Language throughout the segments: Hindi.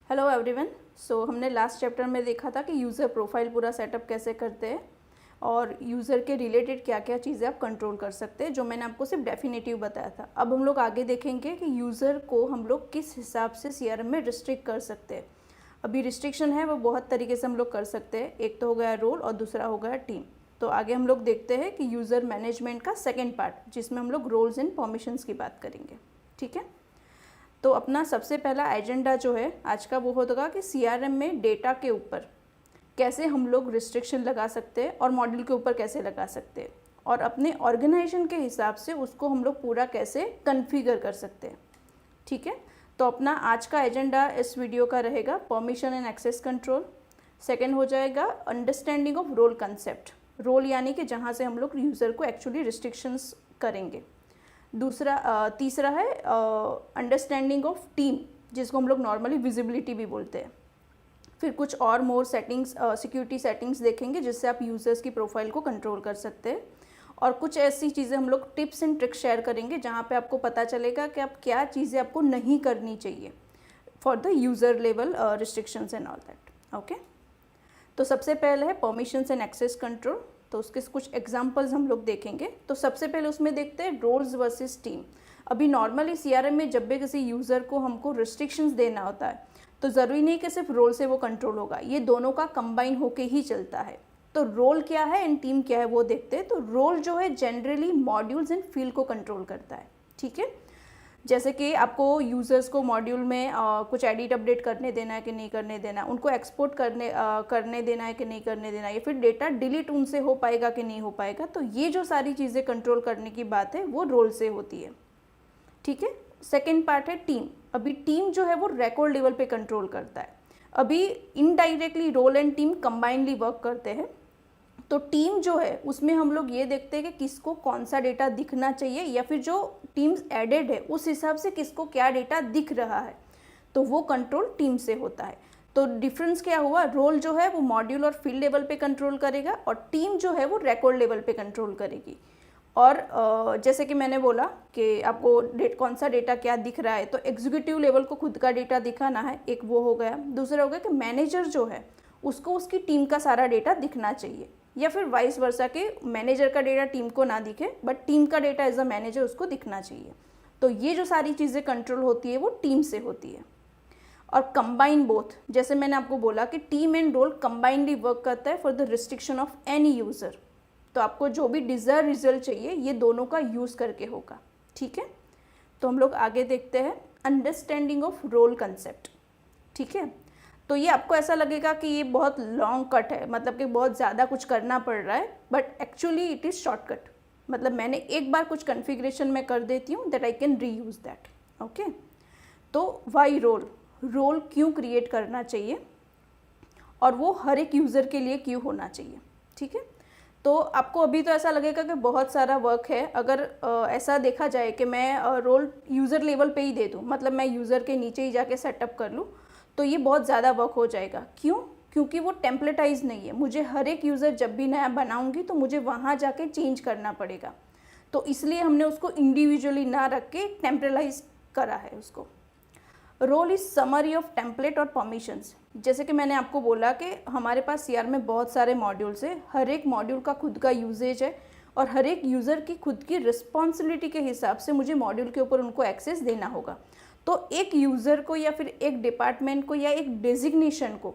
Hello everyone. सो हमने लास्ट चैप्टर में देखा था कि यूज़र प्रोफाइल पूरा सेटअप कैसे करते हैं और यूज़र के रिलेटेड क्या क्या चीज़ें आप कंट्रोल कर सकते हैं, जो मैंने आपको सिर्फ डेफिनेटिव बताया था। अब हम लोग आगे देखेंगे कि यूज़र को हम लोग किस हिसाब से सीआरएम में रिस्ट्रिक्ट कर सकते हैं। अभी रिस्ट्रिक्शन है वो बहुत तरीके से हम लोग कर सकते हैं। एक तो हो गया रोल और दूसरा हो गया टीम। तो आगे हम लोग देखते हैं कि यूज़र मैनेजमेंट का सेकेंड पार्ट, जिसमें हम लोग रोल्स एंड परमिशंस की बात करेंगे। ठीक है, तो अपना सबसे पहला एजेंडा जो है आज का वो होगा कि सीआरएम में डेटा के ऊपर कैसे हम लोग रिस्ट्रिक्शन लगा सकते हैं और मॉड्यूल के ऊपर कैसे लगा सकते हैं और अपने ऑर्गेनाइजेशन के हिसाब से उसको हम लोग पूरा कैसे कन्फिगर कर सकते हैं। ठीक है, तो अपना आज का एजेंडा इस वीडियो का रहेगा permission and access control. Second हो जाएगा understanding of role concept, role यानी कि जहाँ से हम लोग यूज़र को एक्चुअली रिस्ट्रिक्शंस करेंगे। तीसरा है अंडरस्टैंडिंग ऑफ टीम, जिसको हम लोग नॉर्मली विजिबिलिटी भी बोलते हैं। फिर कुछ और मोर सेटिंग्स, सिक्योरिटी सेटिंग्स देखेंगे जिससे आप यूज़र्स की प्रोफाइल को कंट्रोल कर सकते हैं। और कुछ ऐसी चीज़ें हम लोग टिप्स एंड ट्रिक्स शेयर करेंगे जहाँ पे आपको पता चलेगा कि आप क्या चीज़ें आपको नहीं करनी चाहिए for the user level restrictions and all that. Okay, तो सबसे पहले है परमिशंस एंड एक्सेस कंट्रोल। तो उसके कुछ एग्जांपल्स हम लोग देखेंगे। तो सबसे पहले उसमें देखते हैं रोल्स वर्सेस टीम। अभी नॉर्मली सीआरएम में जब भी किसी यूज़र को हमको रिस्ट्रिक्शंस देना होता है तो ज़रूरी नहीं कि सिर्फ रोल से वो कंट्रोल होगा, ये दोनों का कंबाइन होके ही चलता है। तो रोल क्या है एंड टीम क्या है वो देखते हैं। तो रोल जो है जनरली मॉड्यूल्स एंड फील्ड को कंट्रोल करता है। ठीक है, जैसे कि आपको यूज़र्स को मॉड्यूल में कुछ एडिट अपडेट करने देना है कि नहीं करने देना, उनको एक्सपोर्ट करने देना है कि नहीं करने देना, या फिर डेटा डिलीट उनसे हो पाएगा कि नहीं हो पाएगा। तो ये जो सारी चीज़ें कंट्रोल करने की बात है वो रोल से होती है। ठीक है, सेकेंड पार्ट है टीम। अभी टीम जो है वो रिकॉर्ड लेवल पे कंट्रोल करता है। अभी indirectly role and team combinedly work करते हैं। तो टीम जो है उसमें हम लोग ये देखते हैं कि किसको कौन सा डेटा दिखना चाहिए, या फिर जो टीम्स एडेड है उस हिसाब से किसको क्या डेटा दिख रहा है, तो वो कंट्रोल टीम से होता है। तो डिफरेंस क्या हुआ, रोल जो है वो मॉड्यूल और फील्ड लेवल पे कंट्रोल करेगा और टीम जो है वो रिकॉर्ड लेवल पे कंट्रोल करेगी। और जैसे कि मैंने बोला कि आपको कौन सा डेटा क्या दिख रहा है, तो एग्जीक्यूटिव लेवल को खुद का डेटा दिखाना है, एक वो हो गया। दूसरा हो गया कि मैनेजर जो है उसको उसकी टीम का सारा डेटा दिखना चाहिए, या फिर वाइस वर्सा के मैनेजर का डेटा टीम को ना दिखे बट टीम का डेटा एज अ मैनेजर उसको दिखना चाहिए। तो ये जो सारी चीज़ें कंट्रोल होती है वो टीम से होती है। और कंबाइन बोथ, जैसे मैंने आपको बोला कि team and role combinedly work करता है for the restriction of any user. तो आपको जो भी डिज़र्व रिजल्ट चाहिए ये दोनों का यूज़ करके होगा। ठीक है, तो हम लोग आगे देखते हैं अंडरस्टैंडिंग ऑफ रोल कंसेप्ट। ठीक है, तो ये आपको ऐसा लगेगा कि ये बहुत लॉन्ग कट है, मतलब कि बहुत ज़्यादा कुछ करना पड़ रहा है, but actually it is shortcut. मतलब मैंने एक बार कुछ कॉन्फ़िगरेशन में कर देती हूँ that I can reuse that. Okay, तो वाई रोल, रोल क्यों क्रिएट करना चाहिए और वो हर एक यूज़र के लिए क्यों होना चाहिए। ठीक है, तो आपको अभी तो ऐसा लगेगा कि बहुत सारा वर्क है। अगर ऐसा देखा जाए कि मैं रोल यूज़र लेवल पे ही दे दूँ, मतलब मैं यूज़र के नीचे ही जाके सेटअप कर लूँ, तो ये बहुत ज़्यादा वर्क हो जाएगा। क्यों? क्योंकि वो टेम्पलेटाइज नहीं है। मुझे हर एक यूज़र जब भी नया बनाऊंगी तो मुझे वहाँ जाके चेंज करना पड़ेगा। तो इसलिए हमने उसको इंडिविजुअली ना रख के टेम्परलाइज करा है उसको। Role is summary of template और परमिशंस। जैसे कि मैंने आपको बोला कि हमारे पास सीआर में बहुत सारे मॉड्यूल्स है, हर एक मॉड्यूल का खुद का यूजेज है और हर एक यूज़र की खुद की रिस्पॉन्सिबिलिटी के हिसाब से मुझे मॉड्यूल के ऊपर उनको एक्सेस देना होगा। तो एक यूज़र को या फिर एक डिपार्टमेंट को या एक डेजिग्नेशन को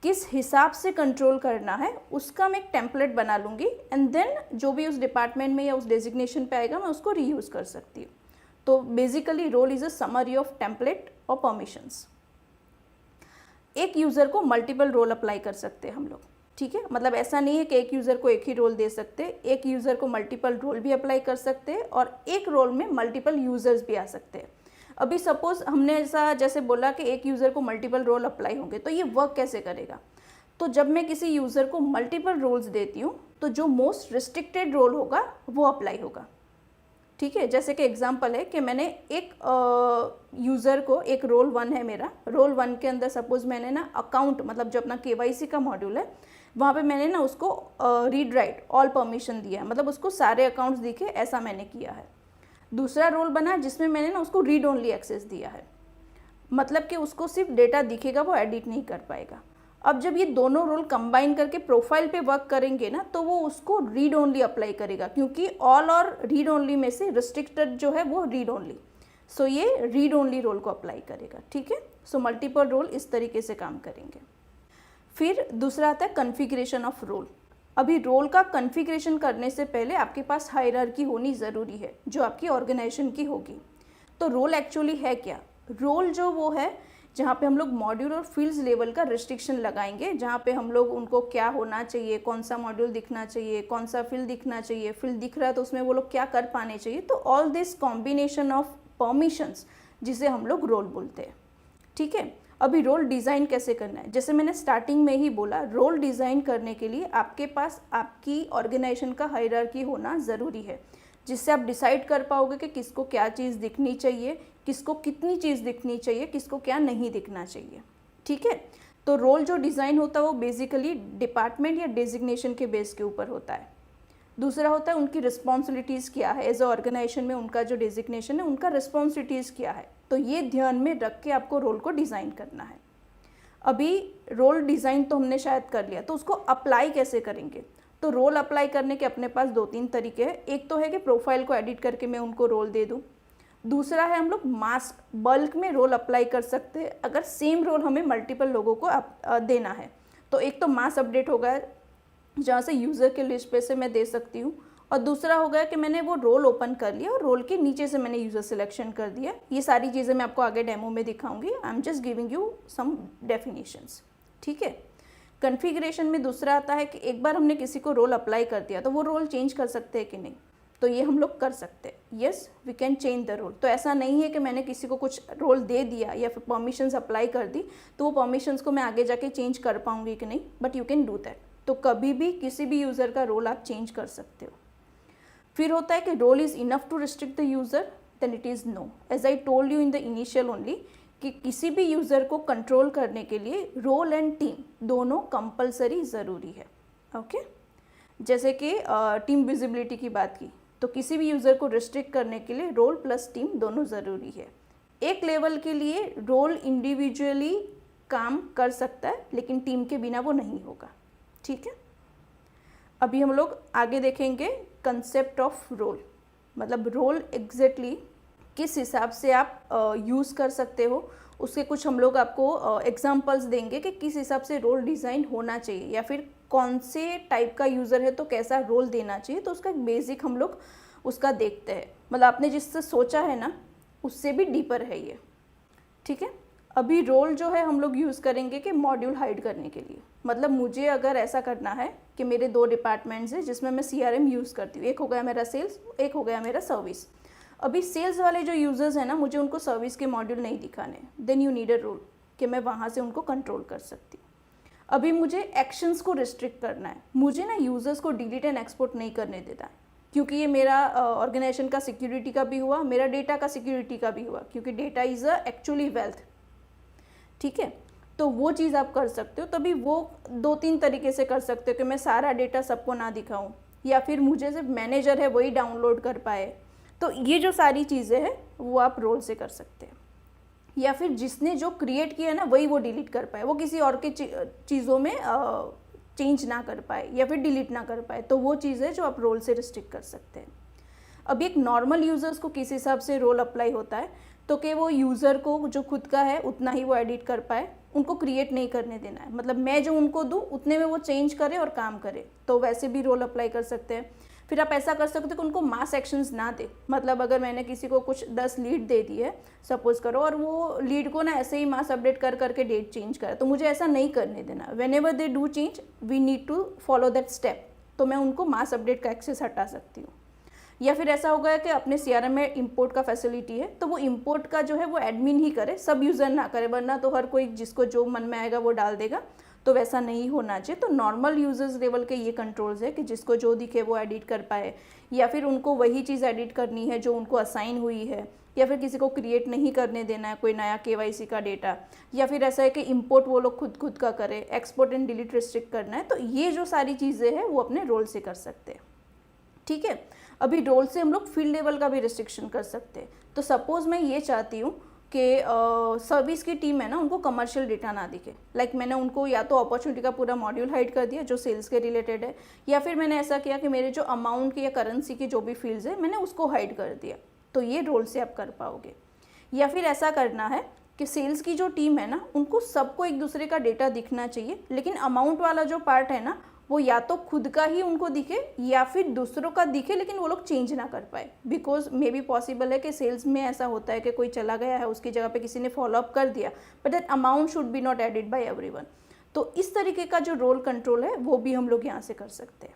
किस हिसाब से कंट्रोल करना है उसका मैं एक टेम्पलेट बना लूँगी एंड देन जो भी उस डिपार्टमेंट में या उस डेजिग्नेशन पे आएगा मैं उसको रीयूज़ कर सकती हूँ। तो basically role is a summary of template और परमिशंस। एक यूज़र को मल्टीपल रोल अप्लाई कर सकते हैं हम लोग। ठीक है, मतलब ऐसा नहीं है कि एक यूज़र को एक ही रोल दे सकते, एक यूज़र को मल्टीपल रोल भी अप्लाई कर सकते हैं और एक रोल में मल्टीपल यूज़र्स भी आ सकते हैं। अभी सपोज हमने ऐसा जैसे बोला कि एक यूज़र को मल्टीपल रोल अप्लाई होंगे, तो ये वर्क कैसे करेगा। तो जब मैं किसी यूज़र को मल्टीपल रोल्स देती हूँ तो जो मोस्ट रिस्ट्रिक्टेड रोल होगा वो अप्लाई होगा। ठीक है, जैसे कि एग्जांपल है कि मैंने एक यूज़र को, एक रोल 1 है मेरा, रोल 1 के अंदर सपोज मैंने ना अकाउंट, मतलब जो अपना केवाईसी का मॉड्यूल है वहाँ पे मैंने ना उसको रीड राइट ऑल परमिशन दिया है, मतलब उसको सारे अकाउंट्स दिखे ऐसा मैंने किया है। दूसरा रोल बना जिसमें मैंने ना उसको रीड ओनली एक्सेस दिया है। मतलब कि उसको सिर्फ डेटा दिखेगा, वो एडिट नहीं कर पाएगा। अब जब ये दोनों रोल कंबाइन करके प्रोफाइल पे वर्क करेंगे ना, तो वो उसको रीड ओनली अप्लाई करेगा, क्योंकि ऑल और रीड ओनली में से रिस्ट्रिक्टेड जो है वो रीड ओनली, सो ये रीड ओनली रोल को अप्लाई करेगा। ठीक है, सो मल्टीपल रोल इस तरीके से काम करेंगे। फिर दूसरा आता है कॉन्फ़िगरेशन ऑफ रोल। अभी रोल का कॉन्फ़िगरेशन करने से पहले आपके पास हायरार्की होनी ज़रूरी है, जो आपकी ऑर्गेनाइजेशन की होगी। तो रोल एक्चुअली है क्या? रोल जो वो है जहाँ पे हम लोग मॉड्यूल और फील्ड्स लेवल का रिस्ट्रिक्शन लगाएंगे, जहाँ पे हम लोग उनको क्या होना चाहिए, कौन सा मॉड्यूल दिखना चाहिए, कौन सा फील्ड दिखना चाहिए, फील्ड दिख रहा है तो उसमें वो लोग क्या कर पाने चाहिए। तो all this combination of permissions, जिसे हम लोग रोल बोलते हैं। ठीक है, अभी रोल डिज़ाइन कैसे करना है? जैसे मैंने स्टार्टिंग में ही बोला, रोल डिज़ाइन करने के लिए आपके पास आपकी ऑर्गेनाइजेशन का हायरार्की होना ज़रूरी है, जिससे आप डिसाइड कर पाओगे कि किसको क्या चीज़ दिखनी चाहिए, किसको कितनी चीज़ दिखनी चाहिए, किसको क्या नहीं दिखना चाहिए। ठीक है, तो रोल जो डिज़ाइन होता है वो बेसिकली डिपार्टमेंट या डेजिग्नेशन के बेस के ऊपर होता है। दूसरा होता है उनकी रिस्पॉन्सिबिलिटीज़ क्या है, एज अ ऑर्गेनाइजेशन में उनका जो डेजिग्नेशन है, उनका रिस्पॉन्सिबिलिटीज़ क्या है। तो ये ध्यान में रख के आपको रोल को डिज़ाइन करना है। अभी रोल डिज़ाइन तो हमने शायद कर लिया, तो उसको अप्लाई कैसे करेंगे? तो रोल अप्लाई करने के अपने पास 2-3 तरीके हैं। एक तो है कि प्रोफाइल को एडिट करके मैं उनको रोल दे दूँ। दूसरा है हम लोग मास बल्क में रोल अप्लाई कर सकते हैं, अगर सेम रोल हमें मल्टीपल लोगों को देना है। तो एक तो मास अपडेट होगा, जहाँ से यूज़र के लिस्ट पे से मैं दे सकती हूँ, और दूसरा हो गया कि मैंने वो रोल ओपन कर लिया और रोल के नीचे से मैंने यूज़र सिलेक्शन कर दिया। ये सारी चीज़ें मैं आपको आगे डेमो में दिखाऊंगी। I am just giving you some definitions. ठीक है, कॉन्फ़िगरेशन में दूसरा आता है कि एक बार हमने किसी को रोल अप्लाई कर दिया तो वो रोल चेंज कर सकते हैं कि नहीं। तो ये हम लोग कर सकते हैं, yes we can change the role. तो ऐसा नहीं है कि मैंने किसी को कुछ रोल दे दिया या फिर परमिशंस अप्लाई कर दी तो वो परमिशंस को मैं आगे जाके चेंज कर पाऊंगी कि नहीं, but you can do that. तो कभी भी किसी भी यूज़र का रोल आप चेंज कर सकते हो। फिर होता है कि role is enough to restrict the user, then it is no. As I told you in the initial only कि किसी भी यूज़र को कंट्रोल करने के लिए रोल एंड टीम दोनों कंपलसरी ज़रूरी है। ओके, जैसे कि टीम विजिबिलिटी की बात की, तो किसी भी यूज़र को रिस्ट्रिक्ट करने के लिए रोल प्लस टीम दोनों ज़रूरी है। एक लेवल के लिए रोल इंडिविजुअली काम कर सकता है, लेकिन टीम के बिना वो नहीं होगा। ठीक है, अभी हम लोग आगे देखेंगे कंसेप्ट ऑफ रोल, मतलब रोल एग्जैक्टली किस हिसाब से आप यूज़ कर सकते हो, उसके कुछ हम लोग आपको एग्जांपल्स देंगे कि किस हिसाब से रोल डिज़ाइन होना चाहिए, या फिर कौन से टाइप का यूज़र है तो कैसा रोल देना चाहिए। तो उसका एक बेसिक हम लोग उसका देखते हैं, मतलब आपने जिससे सोचा है ना उससे भी डीपर है ये। ठीक है, अभी रोल जो है हम लोग यूज़ करेंगे कि मॉड्यूल हाइड करने के लिए। मतलब मुझे अगर ऐसा करना है कि मेरे 2 डिपार्टमेंट्स हैं जिसमें मैं CRM यूज़ करती हूँ, एक हो गया मेरा सेल्स, एक हो गया मेरा सर्विस। अभी सेल्स वाले जो यूज़र्स हैं ना, मुझे उनको सर्विस के मॉड्यूल नहीं दिखाने, then you need a role कि मैं वहाँ से उनको कंट्रोल कर सकती हूँ। अभी मुझे एक्शंस को रिस्ट्रिक्ट करना है, मुझे ना यूज़र्स को डिलीट एंड एक्सपोर्ट नहीं करने देता है, क्योंकि ये मेरा ऑर्गेनाइजेशन का सिक्योरिटी का भी हुआ, मेरा डेटा का सिक्योरिटी का भी हुआ, क्योंकि data is a actually wealth. ठीक है, तो वो चीज़ आप कर सकते हो। तभी वो 2-3 तरीके से कर सकते हो कि मैं सारा डेटा सबको ना दिखाऊं, या फिर मुझे सिर्फ मैनेजर है वही डाउनलोड कर पाए। तो ये जो सारी चीज़ें हैं वो आप रोल से कर सकते हैं, या फिर जिसने जो क्रिएट किया है ना वही वो डिलीट कर पाए, वो किसी और के चीज़ों में चेंज ना कर पाए या फिर डिलीट ना कर पाए। तो वो चीज़ है जो आप रोल से रिस्ट्रिक्ट कर सकते हैं। अब एक नॉर्मल यूज़र्स को किस हिसाब से रोल अप्लाई होता है, तो कि वो यूज़र को जो खुद का है उतना ही वो एडिट कर पाए, उनको क्रिएट नहीं करने देना है। मतलब मैं जो उनको दूँ उतने में वो चेंज करे और काम करे, तो वैसे भी रोल अप्लाई कर सकते हैं। फिर आप ऐसा कर सकते हो कि उनको मास एक्शंस ना दे। मतलब अगर मैंने किसी को कुछ 10 लीड दे दी है सपोज करो, और वो लीड को ना ऐसे ही मास अपडेट कर करके डेट चेंज करे, तो मुझे ऐसा नहीं करने देना। Whenever they do change we need to follow that step, तो मैं उनको मास अपडेट का एक्सेस हटा सकती हूँ। या फिर ऐसा होगा कि अपने CRM में इंपोर्ट का फैसिलिटी है, तो वो इंपोर्ट का जो है वो एडमिन ही करे, सब यूज़र ना करे, वरना तो हर कोई जिसको जो मन में आएगा वो डाल देगा। तो वैसा नहीं होना चाहिए। तो नॉर्मल यूजर्स लेवल के ये कंट्रोल्स है कि जिसको जो दिखे वो एडिट कर पाए, या फिर उनको वही चीज़ एडिट करनी है जो उनको असाइन हुई है, या फिर किसी को क्रिएट नहीं करने देना है कोई नया KYC का डेटा, या फिर ऐसा है कि इंपोर्ट वो लोग खुद का करे, एक्सपोर्ट एंड डिलीट रिस्ट्रिक्ट करना है। तो ये जो सारी चीज़ें हैं वो अपने रोल से कर सकते हैं। ठीक है, अभी रोल से हम लोग फील्ड लेवल का भी रिस्ट्रिक्शन कर सकते हैं। तो सपोज मैं ये चाहती हूँ कि सर्विस की टीम है ना, उनको कमर्शियल डेटा ना दिखे। लाइक मैंने उनको या तो अपॉर्चुनिटी का पूरा मॉड्यूल हाइड कर दिया जो सेल्स के रिलेटेड है, या फिर मैंने ऐसा किया कि मेरे जो अमाउंट की या करेंसी की जो भी फील्ड्स है मैंने उसको हाइड कर दिया। तो ये रोल से आप कर पाओगे। या फिर ऐसा करना है कि सेल्स की जो टीम है ना, उनको सबको एक दूसरे का डेटा दिखना चाहिए, लेकिन अमाउंट वाला जो पार्ट है ना, वो या तो खुद का ही उनको दिखे या फिर दूसरों का दिखे, लेकिन वो लोग चेंज ना कर पाए। बिकॉज मे बी पॉसिबल है कि सेल्स में ऐसा होता है कि कोई चला गया है, उसकी जगह पे किसी ने फॉलोअप कर दिया, but that amount should be not added by everyone. तो इस तरीके का जो रोल कंट्रोल है वो भी हम लोग यहाँ से कर सकते हैं।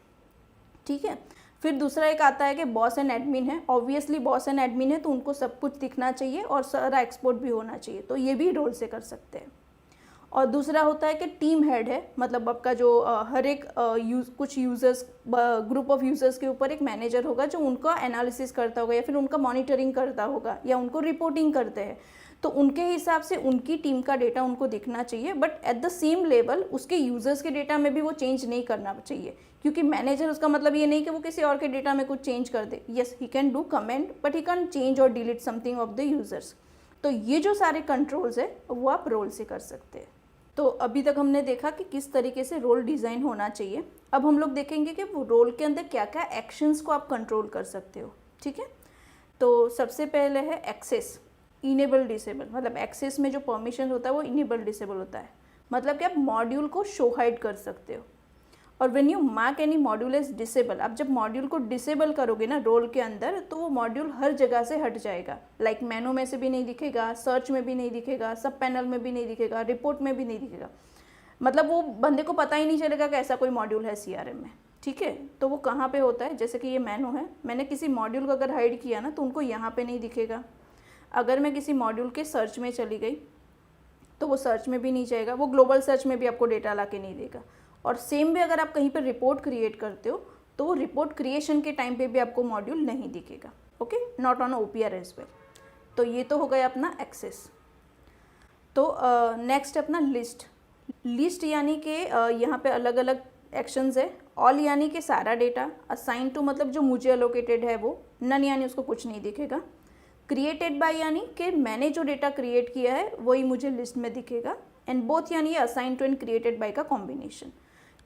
ठीक है। फिर दूसरा एक आता है कि बॉस एंड एडमिन है। ऑब्वियसली बॉस एंड एडमिन है तो उनको सब कुछ दिखना चाहिए और सारा एक्सपोर्ट भी होना चाहिए, तो ये भी रोल से कर सकते हैं। और दूसरा होता है कि टीम हेड है, मतलब आपका जो हर एक कुछ यूज़र्स, ग्रुप ऑफ यूज़र्स के ऊपर एक मैनेजर होगा जो उनका एनालिसिस करता होगा या फिर उनका मॉनिटरिंग करता होगा या उनको रिपोर्टिंग करते हैं। तो उनके हिसाब से उनकी टीम का डेटा उनको दिखना चाहिए, but at the same level उसके यूज़र्स के डेटा में भी वो चेंज नहीं करना चाहिए, क्योंकि मैनेजर उसका मतलब ये नहीं कि वो किसी और के डेटा में कुछ चेंज कर दे। Yes, he can do comment but he can change और delete something of the users. तो ये जो सारे कंट्रोल्स है वो आप रोल से कर सकते हैं। तो अभी तक हमने देखा कि किस तरीके से रोल डिज़ाइन होना चाहिए। अब हम लोग देखेंगे कि वो रोल के अंदर क्या क्या एक्शंस को आप कंट्रोल कर सकते हो। ठीक है। तो सबसे पहले है एक्सेस, इनेबल डिसेबल। मतलब एक्सेस में जो परमिशन होता है वो इनेबल डिसेबल होता है, मतलब कि आप मॉड्यूल को शो हाइड कर सकते हो। और when you mark any module as disable, आप जब मॉड्यूल को डिसेबल करोगे ना रोल के अंदर, तो वो मॉड्यूल हर जगह से हट जाएगा। लाइक मेनू में से भी नहीं दिखेगा, सर्च में भी नहीं दिखेगा, सब पैनल में भी नहीं दिखेगा, रिपोर्ट में भी नहीं दिखेगा। मतलब वो बंदे को पता ही नहीं चलेगा कि ऐसा कोई मॉड्यूल है CRM में। ठीक है। तो वो कहाँ पे होता है, जैसे कि ये मेनू है, मैंने किसी मॉड्यूल को अगर हाइड किया ना तो उनको यहाँ पे नहीं दिखेगा। अगर मैं किसी मॉड्यूल के सर्च में चली गई तो वो सर्च में भी नहीं जाएगा, वो ग्लोबल सर्च में भी आपको डेटा ला के नहीं देगा। और सेम भी अगर आप कहीं पर रिपोर्ट क्रिएट करते हो तो वो रिपोर्ट क्रिएशन के टाइम पे भी आपको मॉड्यूल नहीं दिखेगा। Okay, not on OPR as well. तो ये तो हो गया अपना एक्सेस। तो नेक्स्ट अपना लिस्ट। लिस्ट यानी कि यहाँ पे अलग अलग एक्शंस है। ऑल यानी कि सारा डेटा, असाइन टू मतलब जो मुझे अलोकेटेड है वो, नन यानी उसको कुछ नहीं दिखेगा, क्रिएटेड बाय यानी कि मैंने जो डेटा क्रिएट किया है वही मुझे लिस्ट में दिखेगा, एंड बोथ यानी assign to and created by का कॉम्बिनेशन।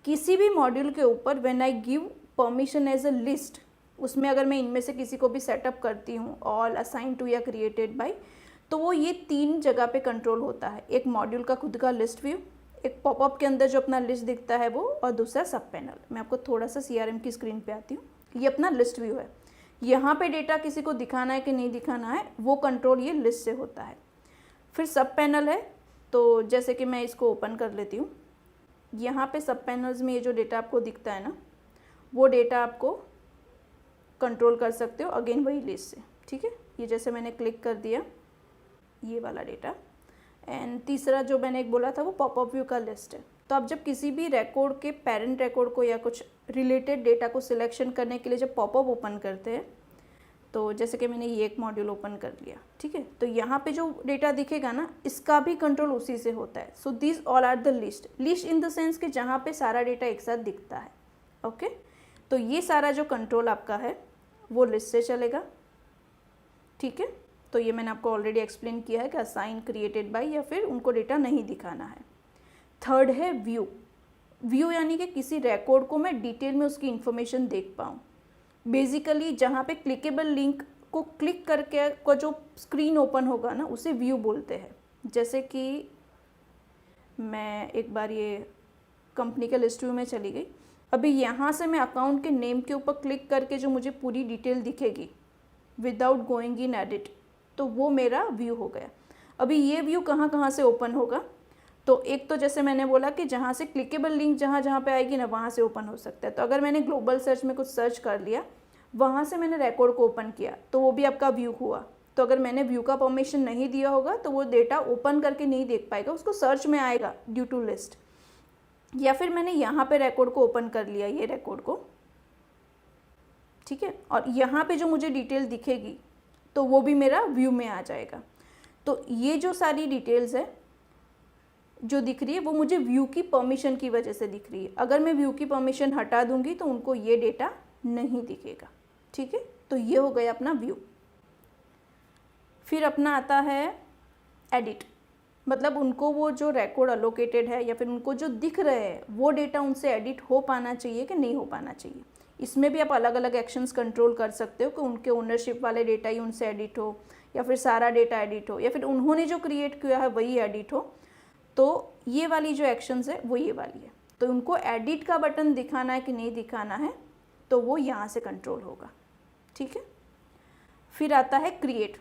किसी भी मॉड्यूल के ऊपर when I give permission as a list, उसमें अगर मैं इनमें से किसी को भी सेटअप करती हूँ, ऑल, असाइन टू या क्रिएटेड बाय, तो वो ये 3 जगह पे कंट्रोल होता है। एक मॉड्यूल का खुद का लिस्ट व्यू, एक पॉपअप के अंदर जो अपना लिस्ट दिखता है वो, और दूसरा सब पैनल। मैं आपको थोड़ा सा CRM की स्क्रीन पे आती हूँ। ये अपना लिस्ट व्यू है, यहाँ पे डेटा किसी को दिखाना है कि नहीं दिखाना है वो कंट्रोल ये लिस्ट से होता है। फिर सब पैनल है, तो जैसे कि मैं इसको ओपन कर लेती हूँ। यहाँ पे सब पैनल्स में ये जो डेटा आपको दिखता है ना, वो डेटा आपको कंट्रोल कर सकते हो अगेन वही लिस्ट से। ठीक है। ये जैसे मैंने क्लिक कर दिया, ये वाला डेटा। एंड तीसरा जो मैंने एक बोला था वो पॉपअप व्यू का लिस्ट है। तो आप जब किसी भी रिकॉर्ड के पेरेंट रिकॉर्ड को या कुछ रिलेटेड डेटा को सिलेक्शन करने के लिए जब पॉपअप ओपन करते हैं, तो जैसे कि मैंने ये एक मॉड्यूल ओपन कर लिया। ठीक है। तो यहाँ पे जो डेटा दिखेगा ना, इसका भी कंट्रोल उसी से होता है। So this all are the list. List in the sense कि जहाँ पे सारा डेटा एक साथ दिखता है। ओके। तो ये सारा जो कंट्रोल आपका है वो लिस्ट से चलेगा। ठीक है। तो ये मैंने आपको ऑलरेडी एक्सप्लेन किया है कि असाइन, क्रिएटेड बाय या फिर उनको डेटा नहीं दिखाना है। थर्ड है व्यू। व्यू यानी कि किसी रिकॉर्ड को मैं डिटेल में उसकी इंफॉर्मेशन देख पाऊँ। बेसिकली जहाँ पे क्लिकेबल लिंक को क्लिक करके को जो स्क्रीन ओपन होगा ना, उसे व्यू बोलते हैं। जैसे कि मैं एक बार ये कंपनी के लिस्ट व्यू में चली गई। अभी यहाँ से मैं अकाउंट के नेम के ऊपर क्लिक करके जो मुझे पूरी डिटेल दिखेगी विदाउट गोइंग इन एडिट, तो वो मेरा व्यू हो गया। अभी ये व्यू कहाँ कहाँ से ओपन होगा, तो एक तो जैसे मैंने बोला कि जहाँ से क्लिकेबल लिंक जहाँ जहाँ पे आएगी ना, वहाँ से ओपन हो सकता है। तो अगर मैंने ग्लोबल सर्च में कुछ सर्च कर लिया, वहाँ से मैंने रिकॉर्ड को ओपन किया, तो वो भी आपका व्यू हुआ। तो अगर मैंने व्यू का परमिशन नहीं दिया होगा तो वो डेटा ओपन करके नहीं देख पाएगा, उसको सर्च में आएगा ड्यू टू लिस्ट। या फिर मैंने यहाँ पे रिकॉर्ड को ओपन कर लिया, ये रिकॉर्ड को, ठीक है, और यहाँ पे जो मुझे डिटेल दिखेगी तो वो भी मेरा व्यू में आ जाएगा। तो ये जो सारी डिटेल्स है जो दिख रही है वो मुझे व्यू की परमिशन की वजह से दिख रही है। अगर मैं व्यू की परमिशन हटा दूंगी तो उनको ये डेटा नहीं दिखेगा। ठीक है। तो ये हो गया अपना व्यू। फिर अपना आता है एडिट, मतलब उनको वो जो रिकॉर्ड अलोकेटेड है या फिर उनको जो दिख रहे हैं वो डेटा उनसे एडिट हो पाना चाहिए कि नहीं हो पाना चाहिए। इसमें भी आप अलग अलग एक्शंस कंट्रोल कर सकते हो कि उनके ओनरशिप वाले डेटा ही उनसे एडिट हो या फिर सारा डेटा एडिट हो या फिर उन्होंने जो क्रिएट किया है वही एडिट हो। तो ये वाली जो एक्शंस है वो ये वाली है। तो उनको एडिट का बटन दिखाना है कि नहीं दिखाना है तो वो यहाँ से कंट्रोल होगा, ठीक है। फिर आता है क्रिएट।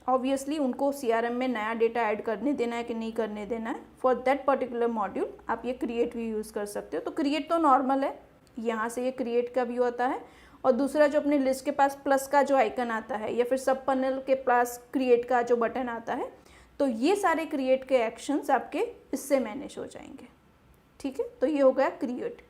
ऑब्वियसली उनको CRM में नया डेटा ऐड करने देना है कि नहीं करने देना है। फॉर दैट पर्टिकुलर मॉड्यूल आप ये क्रिएट भी यूज़ कर सकते हो। तो क्रिएट तो नॉर्मल है, यहाँ से ये क्रिएट का व्यू आता है। और दूसरा जो अपने लिस्ट के पास प्लस का जो आइकन आता है या फिर सब पैनल के पास क्रिएट का जो बटन आता है, तो ये सारे क्रिएट के एक्शंस आपके इससे मैनेज हो जाएंगे, ठीक है। तो ये हो गया क्रिएट।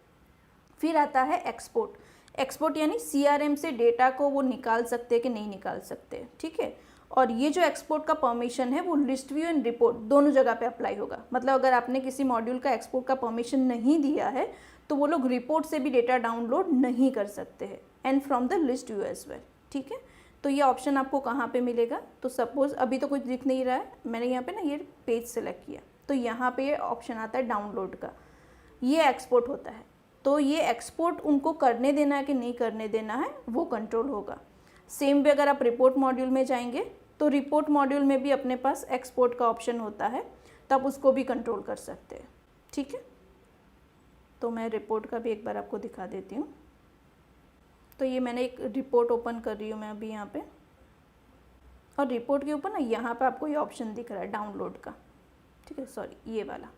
फिर आता है एक्सपोर्ट। एक्सपोर्ट यानी CRM से डेटा को वो निकाल सकते हैं कि नहीं निकाल सकते, ठीक है। और ये जो एक्सपोर्ट का परमिशन है वो लिस्ट व्यू एंड रिपोर्ट दोनों जगह पे अप्लाई होगा। मतलब अगर आपने किसी मॉड्यूल का एक्सपोर्ट का परमिशन नहीं दिया है तो वो लोग रिपोर्ट से भी डेटा डाउनलोड नहीं कर सकते हैं, and from the list view as well, ठीक है। तो ये ऑप्शन आपको कहाँ पे मिलेगा, तो सपोज अभी तो कुछ दिख नहीं रहा है, मैंने यहाँ पे ना ये पेज सेलेक्ट किया तो यहाँ पे ये ऑप्शन आता है डाउनलोड का, ये एक्सपोर्ट होता है। तो ये एक्सपोर्ट उनको करने देना है कि नहीं करने देना है वो कंट्रोल होगा। सेम वे अगर आप रिपोर्ट मॉड्यूल में जाएंगे तो रिपोर्ट मॉड्यूल में भी अपने पास एक्सपोर्ट का ऑप्शन होता है, तो आप उसको भी कंट्रोल कर सकते हैं, ठीक है। तो मैं रिपोर्ट का भी एक बार आपको दिखा देती हूँ। तो ये मैंने एक रिपोर्ट ओपन कर रही हूँ मैं अभी यहाँ पे, और रिपोर्ट के ऊपर ना यहाँ पे आपको ये ऑप्शन दिख रहा है डाउनलोड का, ठीक है, सॉरी ये वाला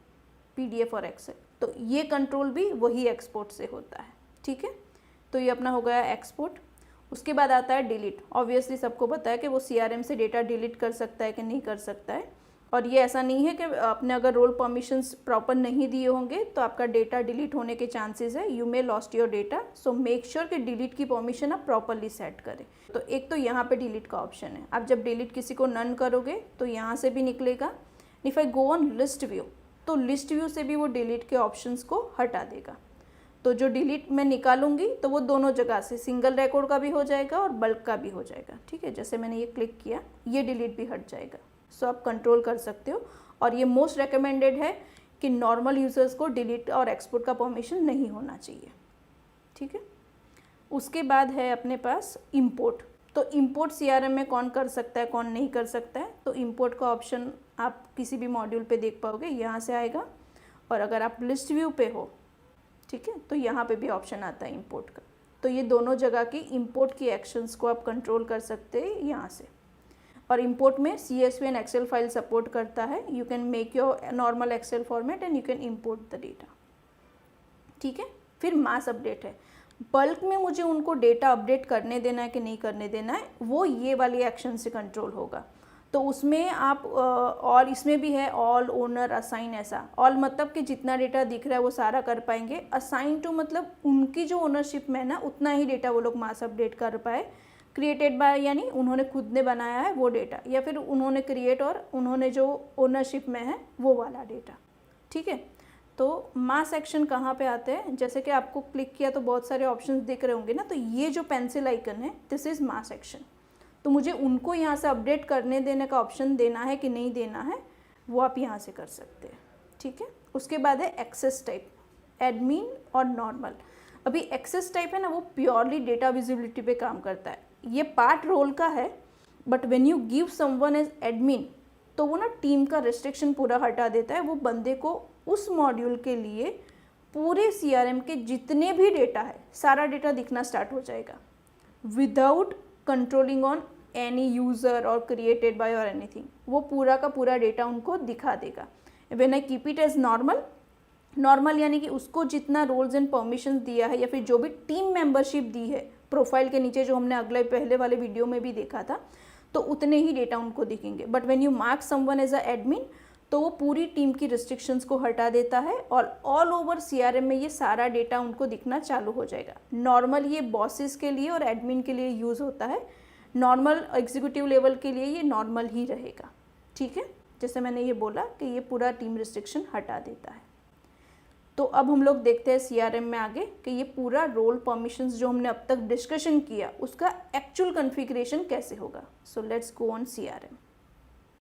PDF और एक्सेल। तो ये कंट्रोल भी वही एक्सपोर्ट से होता है, ठीक है। तो ये अपना हो गया एक्सपोर्ट। उसके बाद आता है डिलीट। ऑब्वियसली सबको पता है कि वो CRM से डेटा डिलीट कर सकता है कि नहीं कर सकता है, और ये ऐसा नहीं है कि आपने अगर रोल परमिशंस प्रॉपर नहीं दिए होंगे तो आपका डेटा डिलीट होने के चांसेस है, you may lost your data. So make sure कि डिलीट की परमिशन आप प्रॉपरली सेट करें। तो एक तो यहाँ पे डिलीट का ऑप्शन है, आप जब डिलीट किसी को नन करोगे तो यहाँ से भी निकलेगा। If I go on list view तो लिस्ट व्यू से भी वो डिलीट के ऑप्शंस को हटा देगा। तो जो डिलीट मैं निकालूंगी तो वो दोनों जगह से, सिंगल रिकॉर्ड का भी हो जाएगा और बल्क का भी हो जाएगा, ठीक है। जैसे मैंने ये क्लिक किया ये डिलीट भी हट जाएगा। सो आप कंट्रोल कर सकते हो, और ये मोस्ट रिकमेंडेड है कि नॉर्मल यूजर्स को डिलीट और एक्सपोर्ट का परमिशन नहीं होना चाहिए, ठीक है। उसके बाद है अपने पास इंपोर्ट। तो इंपोर्ट CRM में कौन कर सकता है कौन नहीं कर सकता है, तो इंपोर्ट का ऑप्शन आप किसी भी मॉड्यूल पे देख पाओगे, यहाँ से आएगा। और अगर आप लिस्ट व्यू पे हो, ठीक है, तो यहाँ पे भी ऑप्शन आता है इंपोर्ट का। तो ये दोनों जगह की इंपोर्ट की एक्शंस को आप कंट्रोल कर सकते हैं यहाँ से। और इंपोर्ट में CSV and Excel file support करता है। You can make your normal Excel format and you can import the data, ठीक है। फिर मास अपडेट है। बल्क में मुझे उनको डेटा अपडेट करने देना है कि नहीं करने देना है, वो ये वाली एक्शन से कंट्रोल होगा। तो उसमें आप और इसमें भी है ऑल, ओनर, असाइन। ऐसा ऑल मतलब कि जितना डेटा दिख रहा है वो सारा कर पाएंगे। असाइन टू मतलब उनकी जो ओनरशिप में ना उतना ही डेटा वो लोग मास अपडेट कर पाए। क्रिएटेड बाय यानी उन्होंने खुद ने बनाया है वो डेटा, या फिर उन्होंने क्रिएट और उन्होंने जो ओनरशिप में है वो वाला डेटा, ठीक है। तो मास एक्शन कहाँ पे आते हैं, जैसे कि आपको क्लिक किया तो बहुत सारे ऑप्शंस दिख रहे होंगे ना, तो ये जो पेंसिल आइकन है दिस इज़ मास एक्शन। तो मुझे उनको यहाँ से अपडेट करने देने का ऑप्शन देना है कि नहीं देना है वो आप यहाँ से कर सकते हैं, ठीक है। उसके बाद है एक्सेस टाइप, एडमिन और नॉर्मल। अभी एक्सेस टाइप है ना वो प्योरली डेटा विजिबिलिटी पे काम करता है, ये पार्ट रोल का है। But when you give someone as admin तो वो ना टीम का रिस्ट्रिक्शन पूरा हटा देता है। वो बंदे को उस मॉड्यूल के लिए पूरे CRM के जितने भी डेटा है सारा डेटा दिखना स्टार्ट हो जाएगा without controlling on any user और क्रिएटेड बाय और एनीथिंग। वो पूरा का पूरा डेटा उनको दिखा देगा। When I keep it as normal, normal यानी कि उसको जितना रोल्स एंड परमिशन दिया है या फिर जो भी टीम मेंबरशिप दी है प्रोफाइल के नीचे, जो हमने अगले पहले वाले वीडियो में भी देखा था, तो उतने ही डेटा उनको दिखेंगे। But when you mark someone as a admin तो वो पूरी टीम की रिस्ट्रिक्शंस को हटा देता है और ऑल ओवर CRM में ये सारा डेटा उनको दिखना चालू हो जाएगा। नॉर्मल ये बॉसेस के लिए और एडमिन के लिए यूज़ होता है, नॉर्मल एग्जीक्यूटिव लेवल के लिए ये नॉर्मल ही रहेगा, ठीक है। जैसे मैंने ये बोला कि ये पूरा टीम रिस्ट्रिक्शन हटा देता है। तो अब हम लोग देखते हैं CRM में आगे कि ये पूरा रोल परमिशंस जो हमने अब तक डिस्कशन किया उसका एक्चुअल कॉन्फ़िगरेशन कैसे होगा। So let's go on CRM।